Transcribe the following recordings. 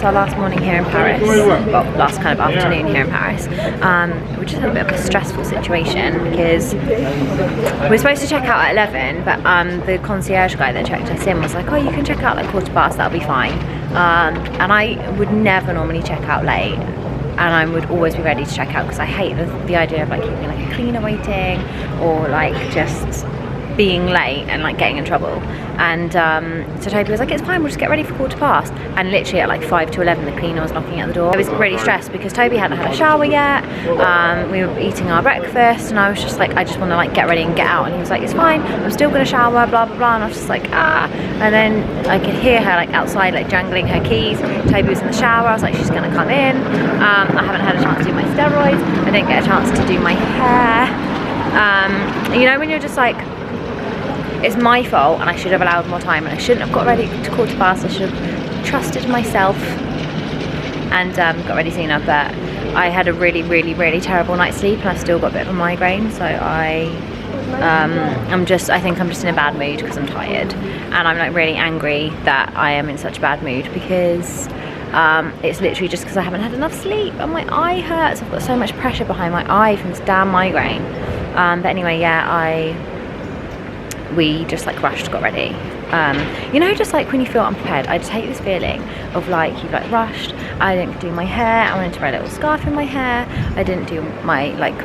our last morning here in Paris, well, last kind of afternoon here in Paris. We just had a bit of a stressful situation because we were supposed to check out at 11, but the concierge guy that checked us in was like, oh, you can check out like 15:15, that'll be fine. And I would never normally check out late, and I would always be ready to check out because I hate the idea of like keeping like a cleaner waiting or like just being late and like getting in trouble. And so Toby was like, it's fine, we'll just get ready for 15:15. And literally at like 5 to 11 the cleaner was knocking at the door. I was really stressed because Toby hadn't had a shower yet. We were eating our breakfast and I was just like, I just want to like get ready and get out. And he was like, it's fine, I'm still gonna shower, blah blah blah. And I was just like, ah. And then I could hear her like outside like jangling her keys. Toby was in the shower. I was like, she's gonna come in. I haven't had a chance to do my steroids. I didn't get a chance to do my hair. You know when you're just like, it's my fault and I should have allowed more time and I shouldn't have got ready to 15:15. I should have trusted myself and got ready sooner, but I had a really terrible night's sleep and I've still got a bit of a migraine, so I think I'm just in a bad mood because I'm tired, and I'm like really angry that I am in such a bad mood because it's literally just because I haven't had enough sleep and my eye hurts. I've got so much pressure behind my eye from this damn migraine. But anyway, yeah, we just like rushed, got ready. You know, just like when you feel unprepared, I just hate this feeling of like you've like rushed. I didn't do my hair, I wanted to wear a little scarf in my hair, I didn't do my like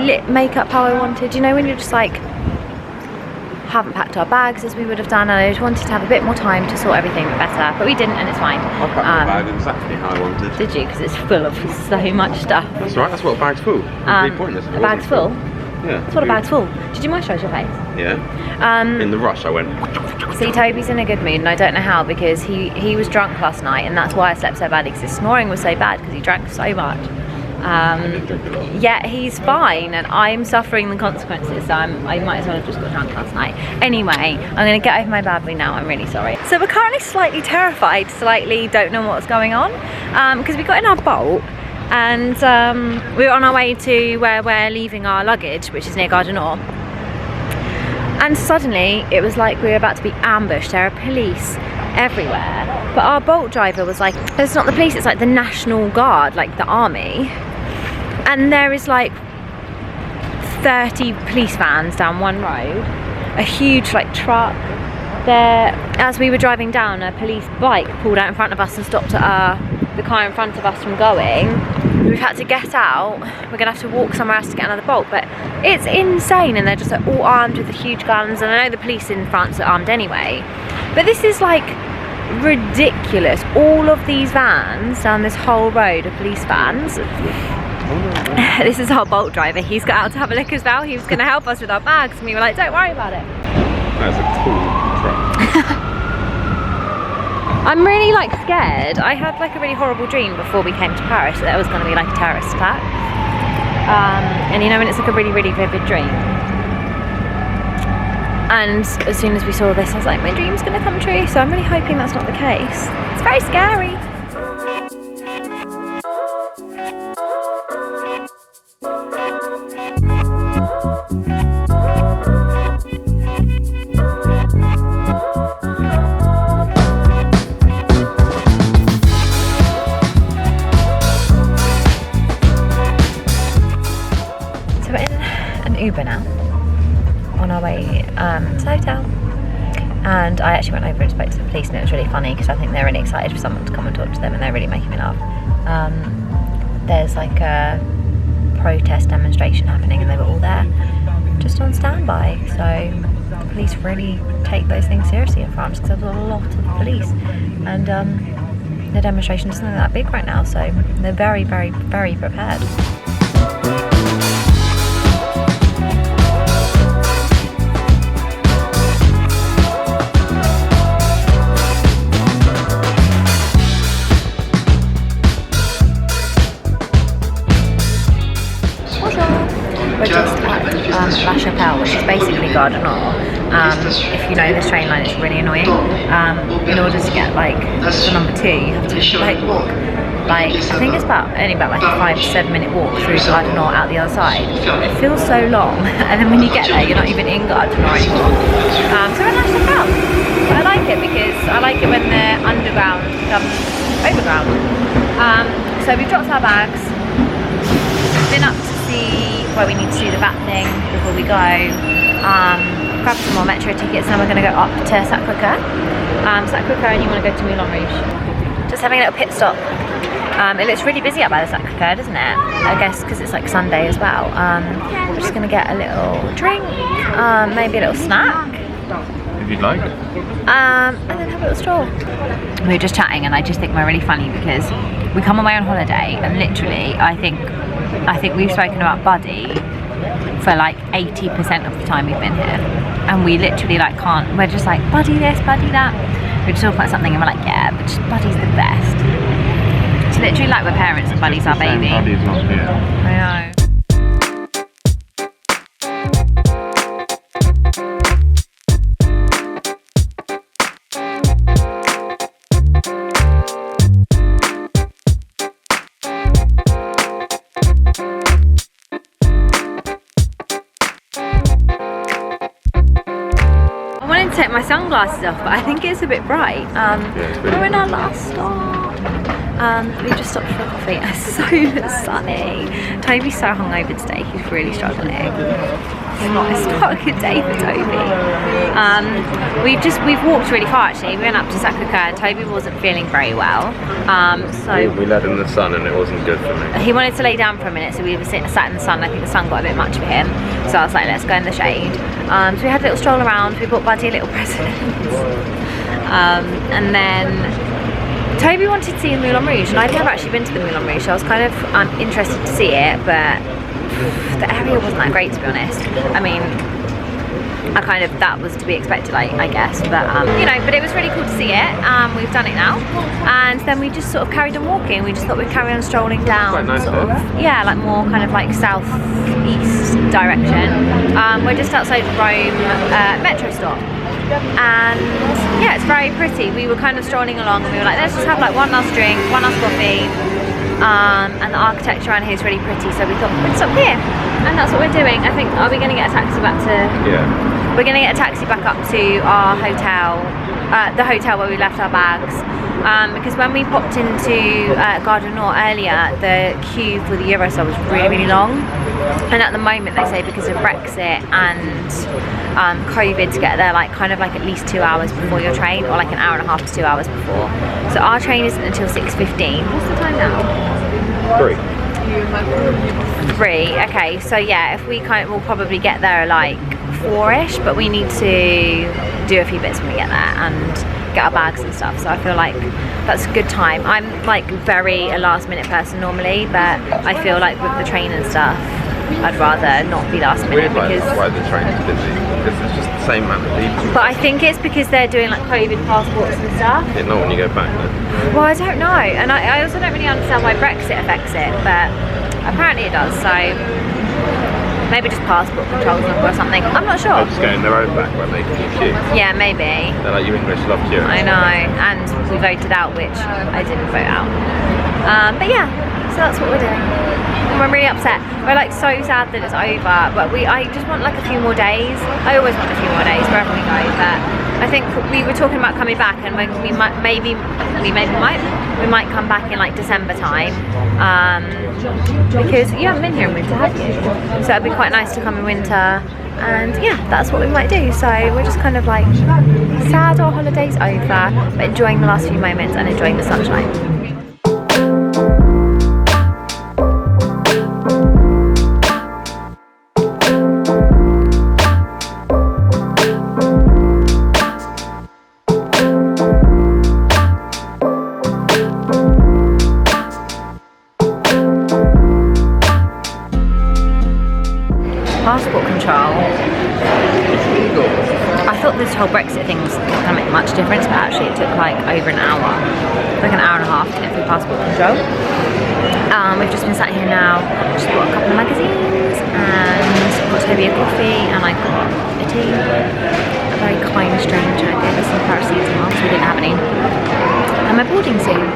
lip makeup how I wanted. You know when you're just like haven't packed our bags as we would have done, and I just wanted to have a bit more time to sort everything better, but we didn't, and it's fine. I packed my bag exactly how I wanted. Did you? Because it's full of so much stuff. That's right, that's what a bag's full. It's pointless. A bag's full? Yeah. That's what a bag's full. Did you moisturise your face? Yeah. In the rush I went. See, Toby's in a good mood and I don't know how, because he was drunk last night and that's why I slept so badly, because his snoring was so bad because he drank so much. Yet he's fine and I'm suffering the consequences, so I might as well have just got drunk last night. Anyway, I'm going to get over my bad mood now, I'm really sorry. So we're currently slightly terrified, don't know what's going on, because we got in our Bolt and we were on our way to where we're leaving our luggage, which is near Gare du Nord. And suddenly it was like we were about to be ambushed. There are police everywhere. But our Bolt driver was like, it's not the police, it's like the National Guard, like the army. And there is like 30 police vans down one road, a huge like truck. There, as we were driving down, a police bike pulled out in front of us and stopped the car in front of us from going. We've had to get out. We're gonna have to walk somewhere else to get another Bolt, but it's insane, and they're just like all armed with the huge guns, and I know the police in France are armed anyway, but this is like ridiculous. All of these vans down this whole road are police vans. This is our Bolt driver. He's got out to have a look as well. He was gonna help us with our bags and we were like, don't worry about it. That's a cool truck. I'm really like scared. I had like a really horrible dream before we came to Paris that there was going to be like a terrorist attack. And you know when it's like a really vivid dream. And as soon as we saw this, I was like, my dream's going to come true. So I'm really hoping that's not the case. It's very scary. Uber now on our way to the hotel, and I actually went over and spoke to the police, and it was really funny because I think they're really excited for someone to come and talk to them, and they're really making me laugh. There's like a protest demonstration happening and they were all there just on standby, so the police really take those things seriously in France because there's a lot of police, and the demonstration isn't that big right now, so they're very prepared. We're just at La Chapelle, which is basically Gare du Nord. If you know this train line, it's really annoying. In order to get like to number 2, you have to like walk. Like I think it's only about like a 5 to 7 minute walk through Gare du Nord out the other side. It feels so long, and then when you get there, you're not even in Gare du Nord anymore. So we're at La Chapelle. I like it because I like it when they're under underground, overground. So we've dropped our bags, been up to see where we need to do the VAT thing before we go, grab some more metro tickets, and then we're going to go up to Sacré-Cœur. Sacré-Cœur, and you want to go to Moulin Rouge. Just having a little pit stop. It looks really busy up by the Sacré-Cœur, doesn't it? I guess because it's like Sunday as well. We're just going to get a little drink, maybe a little snack. If you'd like. And then have a little stroll. We were just chatting, and I just think we're really funny because we come away on holiday, and literally I think we've spoken about Buddy for like 80% of the time we've been here, and we literally like can't. We're just like Buddy this, Buddy that. We just talk about something, and we're like, yeah, but just Buddy's the best. It's literally like we're parents and Buddy's our baby. Buddy's not here. I know. Take my sunglasses off, but I think it's a bit bright. We're in our last stop. We just stopped for coffee. It's so sunny. Toby's so hungover today, he's really struggling. It's not a good day for Toby. We've walked really far actually. We went up to Sacré-Cœur. Toby wasn't feeling very well. So we led in the sun and it wasn't good for me. He wanted to lay down for a minute, so we were sat in the sun. I think the sun got a bit much for him. So I was like, let's go in the shade. So we had a little stroll around. We bought Buddy a little present. And then Toby wanted to see the Moulin Rouge, and I'd never actually been to the Moulin Rouge, so I was kind of interested to see it, but the area wasn't that great, to be honest. I mean, that was to be expected, I guess, but you know, but it was really cool to see it. We've done it now, and then we just sort of carried on walking. We just thought we'd carry on strolling down, quite nice, sort of, yeah, like more kind of like south-east direction. We're just outside Rome metro stop, and yeah, it's very pretty. We were kind of strolling along, and we were like, let's just have like one last drink, one last coffee. And the architecture around here is really pretty, so we thought we'd stop here, and that's what we're doing. I think, are we going to get a taxi back to? Yeah. We're going to get a taxi back up to our hotel, the hotel where we left our bags, because when we popped into Gare du Nord earlier, the queue for the Eurostar was really, really long, and at the moment they say because of Brexit and COVID to get there like kind of like at least 2 hours before your train, or like an hour and a half to 2 hours before. So our train isn't until 6:15. What's the time now? 3. Okay, so yeah, if we we'll probably get there like 4ish, but we need to do a few bits when we get there and get our bags and stuff, so I feel like that's a good time. I'm like very a last minute person normally, but I feel like with the train and stuff I'd rather not be last minute. Weird, because why the train's busy, because it's just the same amount of people. But I think it's because they're doing like COVID passports and stuff. Yeah, not when you go back then. Well, I don't know, and I also don't really understand why Brexit affects it, but apparently it does, so maybe just passport controls or something. I'm not sure. They'll just go in their own back when they can queue. Yeah, maybe. They're like, you English love queuing. I know, and we voted out, which I didn't vote out. But yeah, so that's what we're doing. And we're really upset. We're like so sad that it's over, but I just want like a few more days. I always want a few more days wherever we go, but I think we were talking about coming back, and we might come back in like December time, because you haven't been here in winter, have you? So it'd be quite nice to come in winter, and yeah, that's what we might do. So we're just kind of like sad our holiday's over, but enjoying the last few moments and enjoying the sunshine. Passport control. I thought this whole Brexit thing was not going to make much difference, but actually it took like over an hour, like an hour and a half to get through passport control. We've just been sat here now, just bought a couple of magazines, and got Toby a coffee, and I got a tea. A very kind stranger gave us some paracetamol, so we didn't have any. And my boarding suit.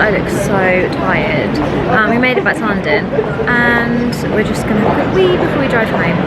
I look so tired. We made it back to London and we're just gonna have a quick wee before we drive home.